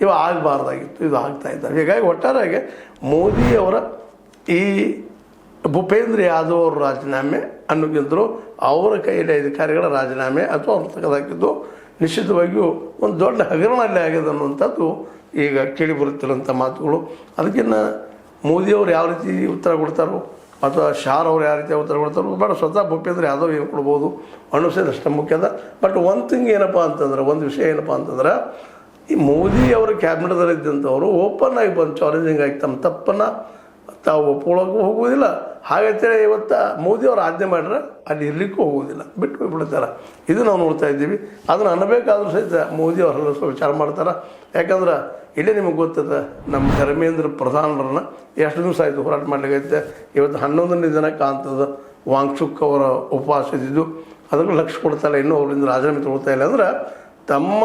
ಇವು ಆಗಬಾರ್ದಾಗಿತ್ತು, ಇದು ಆಗ್ತಾ ಇದ್ದಾವೆ. ಹೀಗಾಗಿ ಒಟ್ಟಾರೆಯಾಗಿ ಮೋದಿಯವರ ಈ ಭೂಪೇಂದ್ರ ಯಾದವ್ ಅವ್ರ ರಾಜೀನಾಮೆ ಅನ್ನೋಕ್ಕಿಂತಲೂ ಅವರ ಕೈಯಲ್ಲಿ ಅಧಿಕಾರಿಗಳ ರಾಜೀನಾಮೆ ಅಥವಾ ಅವ್ರು ತೆಗೆದಾಕಿದ್ದು ನಿಶ್ಚಿತವಾಗಿಯೂ ಒಂದು ದೊಡ್ಡ ಹಗರಣದಲ್ಲಿ ಆಗಿದೆ ಅನ್ನುವಂಥದ್ದು ಈಗ ಕೇಳಿ ಬರುತ್ತಿರೋಂಥ ಮಾತುಗಳು. ಅದಕ್ಕಿಂತ ಮೋದಿಯವರು ಯಾವ ರೀತಿ ಉತ್ತರ ಕೊಡ್ತಾರೋ ಅಥವಾ ಶಾರ್ ಅವ್ರು ಯಾವ ರೀತಿ ಉತ್ತರ ಕೊಡ್ತಾರೋ ಬೇಡ, ಸ್ವತಃ ಭೂಪೇಂದ್ರ ಯಾದವ್ ಏನು ಕೊಡ್ಬೋದು ಅನ್ನಿಸೋದು ಅಷ್ಟೇ ಮುಖ್ಯದ. ಬಟ್ ಒಂದು ಥಿಂಗ್ ಏನಪ್ಪ ಅಂತಂದ್ರೆ, ಒಂದು ವಿಷಯ ಏನಪ್ಪ ಅಂತಂದ್ರೆ, ಈ ಮೋದಿ ಅವರ ಕ್ಯಾಬಿನೆಟ್ದಲ್ಲಿ ಇದ್ದಂಥವರು ಓಪನ್ ಆಗಿ ಬಂದು ಚಾಲೆಂಜಿಂಗ್ ಆಗಿ ತಮ್ಮ ತಪ್ಪನ್ನು ತಾವು ಒಪ್ಕೊಳ್ಳೋಕ್ಕೂ ಹೋಗುವುದಿಲ್ಲ. ಹಾಗಂತೇಳಿ ಇವತ್ತು ಮೋದಿಯವರು ಆಜ್ಞೆ ಮಾಡ್ರೆ ಅಲ್ಲಿ ಇರಲಿಕ್ಕೂ ಹೋಗುವುದಿಲ್ಲ, ಬಿಟ್ಟು ಹೋಗ್ಬಿಡ್ತಾರೆ. ಇದು ನಾವು ನೋಡ್ತಾ ಇದ್ದೀವಿ. ಅದನ್ನು ಅನ್ನಬೇಕಾದ್ರೂ ಸಹಿತ ಮೋದಿಯವರು ಹಲವು ವಿಚಾರ ಮಾಡ್ತಾರೆ. ಯಾಕಂದ್ರೆ ಇಲ್ಲೇ ನಿಮಗೆ ಗೊತ್ತದ, ನಮ್ಮ ಧರ್ಮೇಂದ್ರ ಪ್ರಧಾನರನ್ನ ಎಷ್ಟು ದಿವಸ ಆಯಿತು ಹೋರಾಟ ಮಾಡಲಿಕ್ಕೈತೆ. ಇವತ್ತು 11ನೇ ದಿನ ಕಾಣ್ತದೆ ವಾಂಗ್ಚುಕ್ ಅವರ ಉಪವಾಸ ಇದ್ದಿದ್ದು. ಅದನ್ನು ಲಕ್ಷ್ಯ ಕೊಡ್ತಾಯಿಲ್ಲ, ಇನ್ನೂ ಅವರಿಂದ ರಾಜೀನಾಮೆ ತೊಗೊಳ್ತಾ ಇಲ್ಲ. ಅಂದ್ರೆ ತಮ್ಮ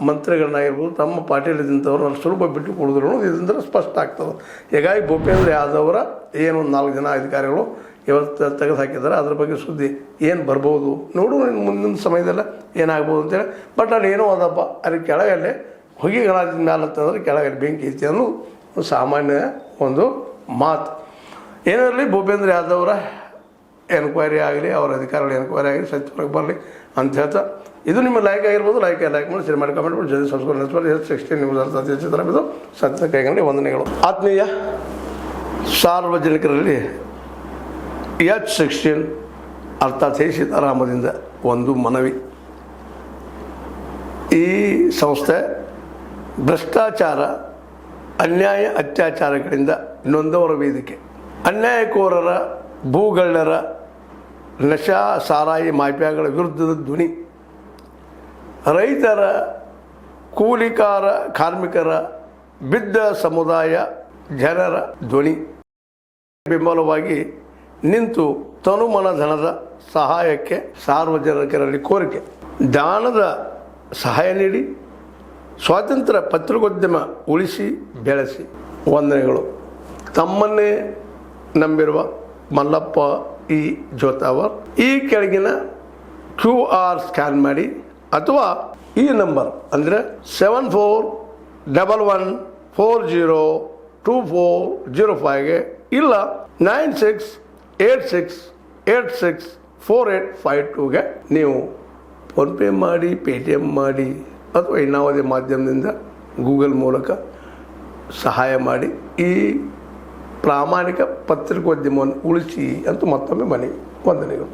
ಮಂತ್ರಿಗಳನ್ನಾಗಿರ್ಬೋದು, ತಮ್ಮ ಪಾರ್ಟಿಯಲ್ಲಿದ್ದಂಥವ್ರು ಅಲ್ಲಿ ಸುಲಭ ಬಿಟ್ಟು ಕೊಡೋದ್ರು ಅನ್ನೋದು ಇದರಿಂದ ಸ್ಪಷ್ಟ ಆಗ್ತದೆ. ಹೀಗಾಗಿ ಭೂಪೇಂದ್ರ ಯಾದವರ ಏನು ಒಂದು 4 ಜನ ಅಧಿಕಾರಿಗಳು ಇವತ್ತು ತೆಗೆದು ಹಾಕಿದ್ದಾರೆ. ಅದ್ರ ಬಗ್ಗೆ ಸುದ್ದಿ ಏನು ಬರ್ಬೋದು ನೋಡು, ಮುಂದಿನ ಸಮಯದಲ್ಲ ಏನಾಗ್ಬೋದು ಅಂತೇಳಿ. ಬಟ್ ಅಲ್ಲಿ ಏನೋ ಅದಪ್ಪ, ಅಲ್ಲಿ ಕೆಳಗಲ್ಲೇ ಹೊಗೆಗಳಾದ ಮ್ಯಾಲೆ ಅಂತಂದ್ರೆ ಕೆಳಗಲ್ಲಿ ಬೆಂಕಿ ಐತಿ ಅನ್ನೋದು ಸಾಮಾನ್ಯ ಒಂದು ಮಾತು. ಏನಿರಲಿ, ಭೂಪೇಂದ್ರ ಯಾದವರ ಎನ್ಕ್ವೈರಿ ಆಗಲಿ, ಅವರ ಅಧಿಕಾರಿಗಳ ಎನ್ಕ್ವೈರಿ ಆಗಲಿ ಸತ್ಯವಾಗಿ ಬರಲಿ ಅಂತ ಹೇಳ್ತಾ, ಇದು ನಿಮ್ಮ ಲೈಕ್ ಆಗಿರ್ಬೋದು. ಲೈಕ್ ಮಾಡಿ, ಶೇರ್ ಮಾಡಿ, ಕಮೆಂಟ್ ಮಾಡಿ, ಜೊತೆ ಸಬ್ಸ್ಕ್ರೈಬ್ 16 ನ್ಯೂಸ್ ಅರ್ಥ ತರಬಿದ್ದು ಸತ್ಯ ಕೈಗೊಂಡು ವಂದನೆಗಳು. ಆತ್ಮೀಯ ಸಾರ್ವಜನಿಕರಲ್ಲಿ H16 ಅರ್ಥಾತ್ ಸೀತಾರಾಮದಿಂದ ಒಂದು ಮನವಿ. ಈ ಸಂಸ್ಥೆ ಭ್ರಷ್ಟಾಚಾರ, ಅನ್ಯಾಯ, ಅತ್ಯಾಚಾರಗಳಿಂದ ನೊಂದವರ ವೇದಿಕೆ. ಅನ್ಯಾಯಕೋರರ, ಭೂಗಳ್ಳರ, ನಶಾ ಸಾರಾಯಿ ಮಾಫಿಯಾಗಳ ವಿರುದ್ಧದ ಧ್ವನಿ. ರೈತರ, ಕೂಲಿಕಾರ, ಕಾರ್ಮಿಕರ, ಬಿದ್ದ ಸಮುದಾಯ ಜನರ ಧ್ವನಿ. ಬೆಂಬಲವಾಗಿ ನಿಂತು ತನುಮನ ಧನದ ಸಹಾಯಕ್ಕೆ ಸಾರ್ವಜನಿಕರಲ್ಲಿ ಕೋರಿಕೆ. ದಾನದ ಸಹಾಯ ನೀಡಿ ಸ್ವಾತಂತ್ರ್ಯ ಪತ್ರಿಕೋದ್ಯಮ ಉಳಿಸಿ ಬೆಳೆಸಿ. ವಂದನೆಗಳು. ತಮ್ಮನ್ನೇ ನಂಬಿರುವ ಮಲ್ಲಪ್ಪ ಇ ಜೋತಾವರ್. ಈ ಕೆಳಗಿನ QR ಸ್ಕ್ಯಾನ್ ಮಾಡಿ ಅಥವಾ ಈ ನಂಬರ್ ಅಂದರೆ 7411402405ಗೆ ಇಲ್ಲ 9686864852ಗೆ ನೀವು ಫೋನ್ಪೇ ಮಾಡಿ, ಪೇಟಿಎಮ್ ಮಾಡಿ ಅಥವಾ ಇನ್ನಾವುದೇ ಮಾಧ್ಯಮದಿಂದ ಗೂಗಲ್ ಮೂಲಕ ಸಹಾಯ ಮಾಡಿ ಈ ಪ್ರಾಮಾಣಿಕ ಪತ್ರಿಕೋದ್ಯಮವನ್ನು ಉಳಿಸಿ ಅಂತ ಮತ್ತೊಮ್ಮೆ ಮನವಿ. ವಂದನೆಗಳು.